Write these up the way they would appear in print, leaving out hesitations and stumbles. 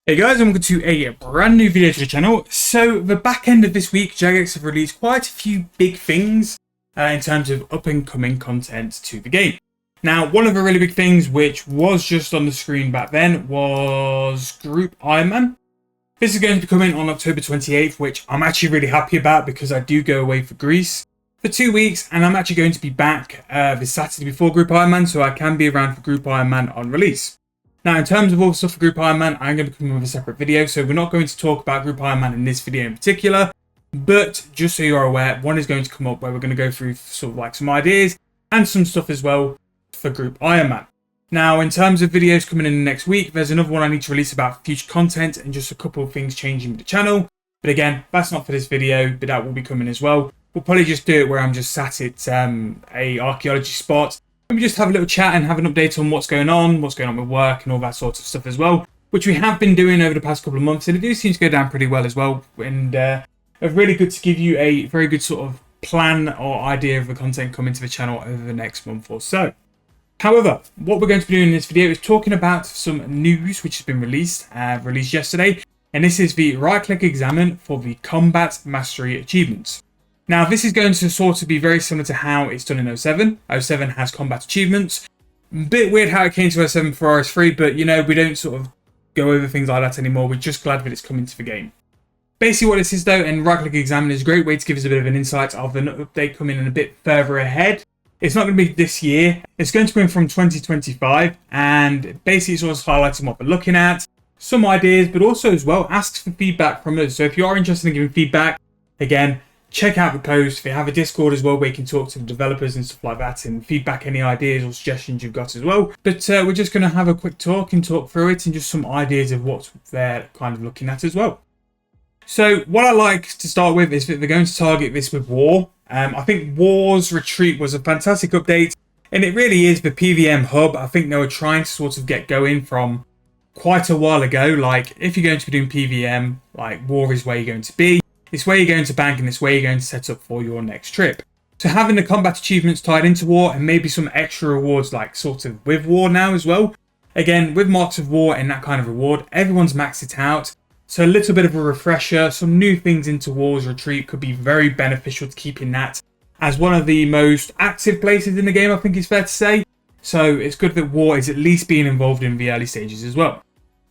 Hey guys, and welcome to a brand new video to the channel. So the back end of this week, Jagex have released quite a few big things in terms of up and coming content to the game. Now, one of the really big things which was just on the screen back then was Group Iron Man. This is going to be coming on October 28th, which I'm actually really happy about because I do go away for Greece for 2 weeks, and I'm actually going to be back this Saturday before Group Iron Man, so I can be around for Group Iron Man on release. Now, in terms of all the stuff for Group Iron Man, I'm going to be coming with a separate video, so we're not going to talk about Group Iron Man in this video in particular, but just so you're aware, one is going to come up where we're going to go through sort of like some ideas and some stuff as well for Group Iron Man. Now, in terms of videos coming in next week, there's another one I need to release about future content and just a couple of things changing with the channel. But again, that's not for this video, but that will be coming as well. We'll probably just do it where I'm just sat at a archaeology spot. And we just have a little chat and have an update on what's going on with work and all that sort of stuff as well, which we have been doing over the past couple of months, and it do seem to go down pretty well as well. And really good to give you a very good sort of plan or idea of the content coming to the channel over the next month or so. However, what we're going to be doing in this video is talking about some news which has been released yesterday, and this is the right-click examine for the Combat Mastery Achievements. Now, this is going to sort of be very similar to how it's done in 07. 07 has combat achievements. Bit weird how it came to 07 for RS3, but you know, we don't sort of go over things like that anymore. We're just glad that it's coming to the game. Basically what this is though, and right-click examine is a great way to give us a bit of an insight of an update coming in a bit further ahead. It's not going to be this year. It's going to be from 2025, and basically it's also highlighting what we're looking at, some ideas, but also as well asks for feedback from us. So if you are interested in giving feedback, again, check out the post. They have a Discord as well where you can talk to the developers and stuff like that and feedback any ideas or suggestions you've got as well. But we're just going to have a quick talk and talk through it and just some ideas of what they're kind of looking at as well. So what I like to start with is that they're going to target this with War. I think War's Retreat was a fantastic update, and it really is the PVM hub. I think they were trying to sort of get going from quite a while ago. Like, if you're going to be doing PVM, like War is where you're going to be. It's where you're going to bank, and it's where you're going to set up for your next trip. So having the combat achievements tied into War and maybe some extra rewards like sort of with War now as well. Again, with Marks of War and that kind of reward, everyone's maxed it out. So a little bit of a refresher, some new things into War's Retreat could be very beneficial to keeping that as one of the most active places in the game, I think it's fair to say. So it's good that War is at least being involved in the early stages as well.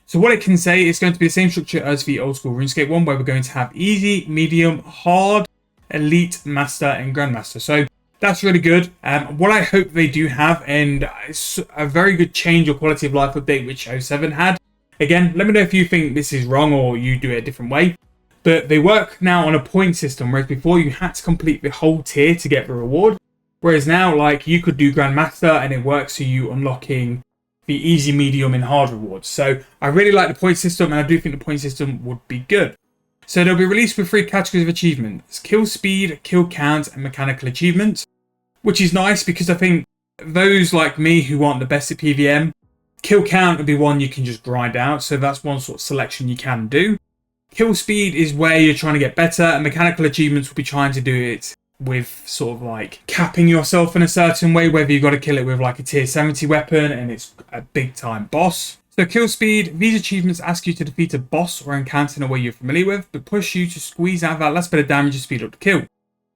So what it can say is going to be the same structure as the old school RuneScape one, where we're going to have easy, medium, hard, elite, master, and grandmaster. So that's really good. What I hope they do have, and it's a very good change or quality of life update which 07 had. Again, let me know if you think this is wrong or you do it a different way. But they work now on a point system, whereas before you had to complete the whole tier to get the reward. Whereas now, like, you could do grandmaster and it works for you unlocking the easy, medium, and hard rewards. So I really like the point system, and I do think the point system would be good. So they'll be released with 3 categories of achievements: kill speed, kill count, and mechanical achievements, which is nice because I think those like me who aren't the best at PVM, kill count would be one you can just grind out. So that's one sort of selection you can do. Kill speed is where you're trying to get better, and mechanical achievements will be trying to do it with sort of like capping yourself in a certain way, whether you've got to kill it with like a tier 70 weapon and it's a big time boss. So kill speed, these achievements ask you to defeat a boss or encounter in a way you're familiar with, but push you to squeeze out that last bit of damage to speed up the kill.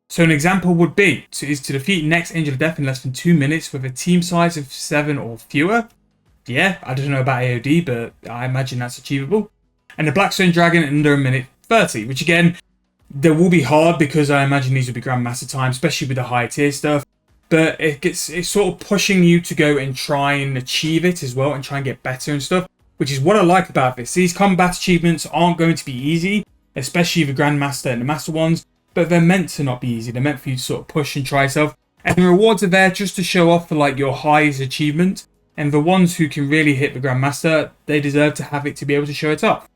So an example would be to defeat next Angel of Death in less than 2 minutes with a team size of 7 or fewer. Yeah, I don't know about AOD, but I imagine that's achievable. And the Blackstone Dragon in under a minute 30, which again, there will be hard because I imagine these will be Grandmaster time, especially with the higher tier stuff. But it's sort of pushing you to go and try and achieve it as well and try and get better and stuff, which is what I like about this. These combat achievements aren't going to be easy, especially the Grandmaster and the Master ones, but they're meant to not be easy. They're meant for you to sort of push and try yourself. And the rewards are there just to show off for like your highest achievement. And the ones who can really hit the Grandmaster, they deserve to have it to be able to show it off.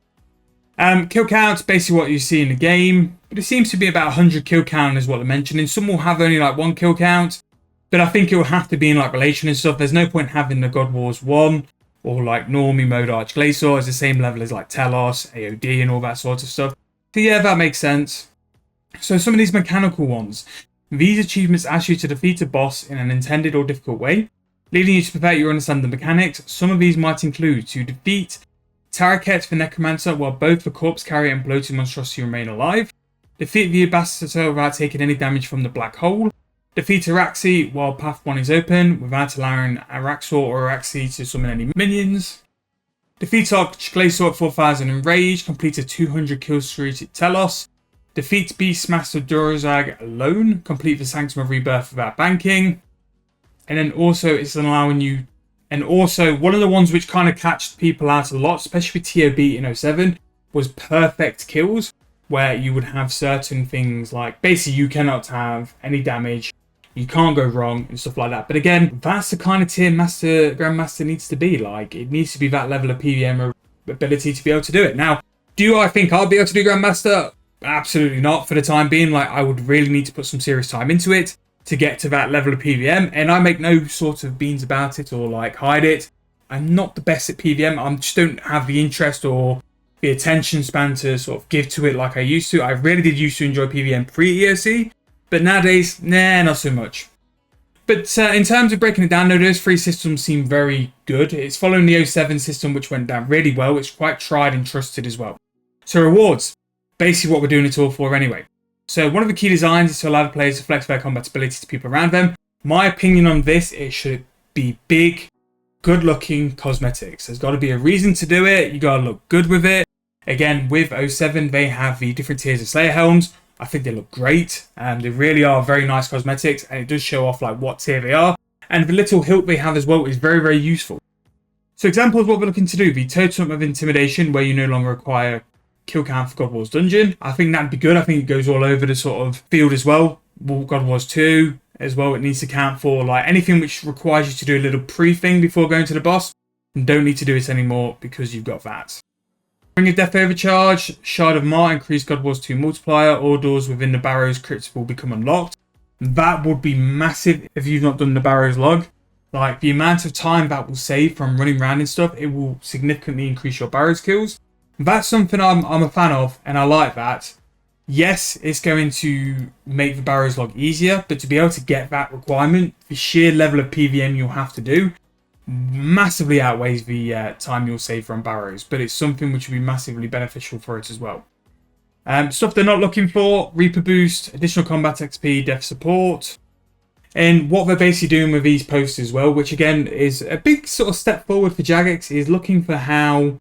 Kill count, basically what you see in the game, but it seems to be about 100 kill count is what they're mentioning. Some will have only like 1 kill count, but I think it will have to be in like relation and stuff. There's no point having the God Wars 1 or like Normie mode Archglacier as the same level as like Telos, AOD and all that sort of stuff. So yeah, that makes sense. So some of these mechanical ones, these achievements ask you to defeat a boss in an intended or difficult way, leading you to perfect your understanding of the mechanics. Some of these might include to defeat Taraket for Necromancer while both the Corpse Carrier and Bloated Monstrosity remain alive. Defeat the Ambassador without taking any damage from the Black Hole. Defeat Araxi while Path 1 is open without allowing Araxor or Araxi to summon any minions. Defeat Archglacior at 4000 in Rage. Complete a 200 kill streak at Telos. Defeat Beastmaster Durazag alone. Complete the Sanctum of Rebirth without banking. And then also it's allowing you... And also one of the ones which kind of catched people out a lot, especially with TOB in 07, was perfect kills. Where you would have certain things like... Basically you cannot have any damage. You can't go wrong and stuff like that. But again, that's the kind of tier Grandmaster needs to be. Like, it needs to be that level of PVM ability to be able to do it. Now, do I think I'll be able to do Grandmaster? Absolutely not for the time being. Like, I would really need to put some serious time into it to get to that level of PVM. And I make no sort of beans about it or like hide it. I'm not the best at PVM. I just don't have the interest or the attention span to sort of give to it like I used to. I really did used to enjoy PVM pre-EOC. But nowadays, nah, not so much. But in terms of breaking it down, though, those three systems seem very good. It's following the 07 system, which went down really well. It's quite tried and trusted as well. So rewards, basically what we're doing it all for anyway. So one of the key designs is to allow the players to flex their combat ability to people around them. My opinion on this, it should be big, good-looking cosmetics. There's got to be a reason to do it. You got to look good with it. Again, with 07, they have the different tiers of Slayer Helms. I think they look great, and they really are very nice cosmetics, and it does show off like what tier they are. And the little hilt they have as well is very, very useful. So example of what we're looking to do, the Totem of Intimidation, where you no longer require kill count for God Wars Dungeon. I think that'd be good. I think it goes all over the sort of field as well. God Wars 2 as well, it needs to count for like anything which requires you to do a little pre-thing before going to the boss. And don't need to do it anymore because you've got that. Ring of Death Overcharge, Shard of Mar, increase God Wars 2 multiplier, all doors within the Barrows crypt will become unlocked. That would be massive if you've not done the Barrows log. Like, the amount of time that will save from running around and stuff, it will significantly increase your Barrows kills. That's something I'm a fan of, and I like that. Yes, it's going to make the Barrows log easier, but to be able to get that requirement, the sheer level of PVM you'll have to do, massively outweighs the time you'll save from Barrows, but it's something which will be massively beneficial for it as well. Stuff they're not looking for: Reaper boost, additional combat XP, death support, and what they're basically doing with these posts as well, which again is a big sort of step forward for Jagex, is looking for how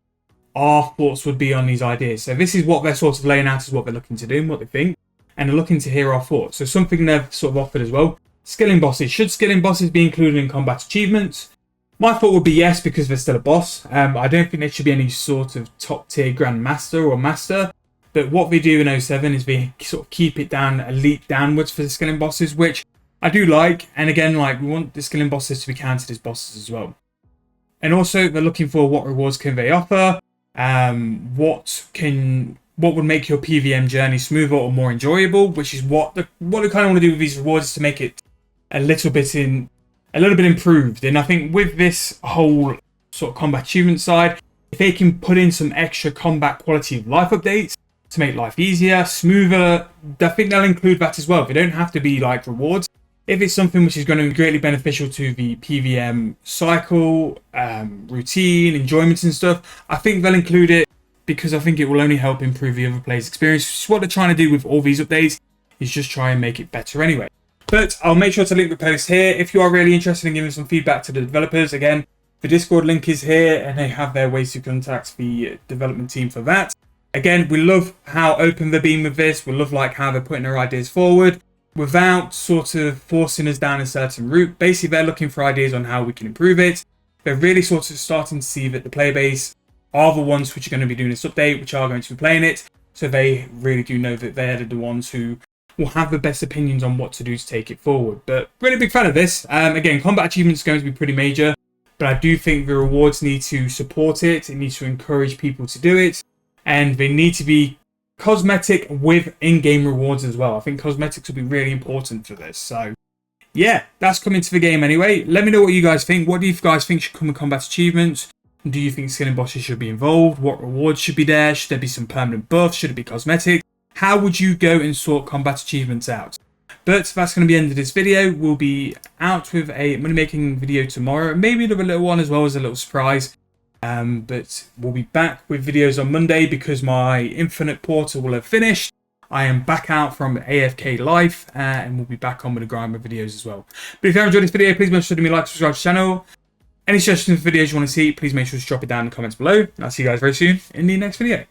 our thoughts would be on these ideas. So this is what they're sort of laying out as what they're looking to do and what they think, and they're looking to hear our thoughts. So something they've sort of offered as well: skilling bosses. Should skilling bosses be included in combat achievements? My thought would be yes, because they're still a boss. I don't think there should be any sort of top tier Grandmaster or Master. But what they do in 07 is they sort of keep it down, elite downwards for the skilling bosses, which I do like. And again, like, we want the skilling bosses to be counted as bosses as well. And also they're looking for what rewards can they offer, what would make your PVM journey smoother or more enjoyable, which is what they kind of want to do with these rewards, is to make it a little bit improved. And I think with this whole sort of combat achievement side, if they can put in some extra combat quality of life updates to make life easier, smoother, I think they'll include that as well. They don't have to be like rewards. If it's something which is going to be greatly beneficial to the PVM cycle, routine, enjoyment and stuff, I think they'll include it, because I think it will only help improve the other player's experience. Which is what they're trying to do with all these updates, is just try and make it better anyway. But I'll make sure to link the post here. If you are really interested in giving some feedback to the developers, again, the Discord link is here, and they have their ways to contact the development team for that. Again, we love how open they're being with this. We love like how they're putting their ideas forward without sort of forcing us down a certain route. Basically, they're looking for ideas on how we can improve it. They're really sort of starting to see that the player base are the ones which are going to be doing this update, which are going to be playing it. So they really do know that they're the ones who will have the best opinions on what to do to take it forward. But really big fan of this. Again, combat achievements are going to be pretty major, but I do think the rewards need to support it. It needs to encourage people to do it, and they need to be cosmetic with in-game rewards as well. I think cosmetics will be really important for this. So yeah, that's coming to the game anyway. Let me know what you guys think. What do you guys think should come with combat achievements? Do you think skilling bosses should be involved? What rewards should be there? Should there be some permanent buffs? Should it be cosmetic? How would you go and sort combat achievements out? But that's going to be the end of this video. We'll be out with a money-making video tomorrow. Maybe another little one as well as a little surprise. But we'll be back with videos on Monday because my Infinite Portal will have finished. I am back out from AFK Life and we'll be back on with the grind with videos as well. But if you have enjoyed this video, please make sure to like, subscribe to the channel. Any suggestions for videos you want to see, please make sure to drop it down in the comments below. And I'll see you guys very soon in the next video.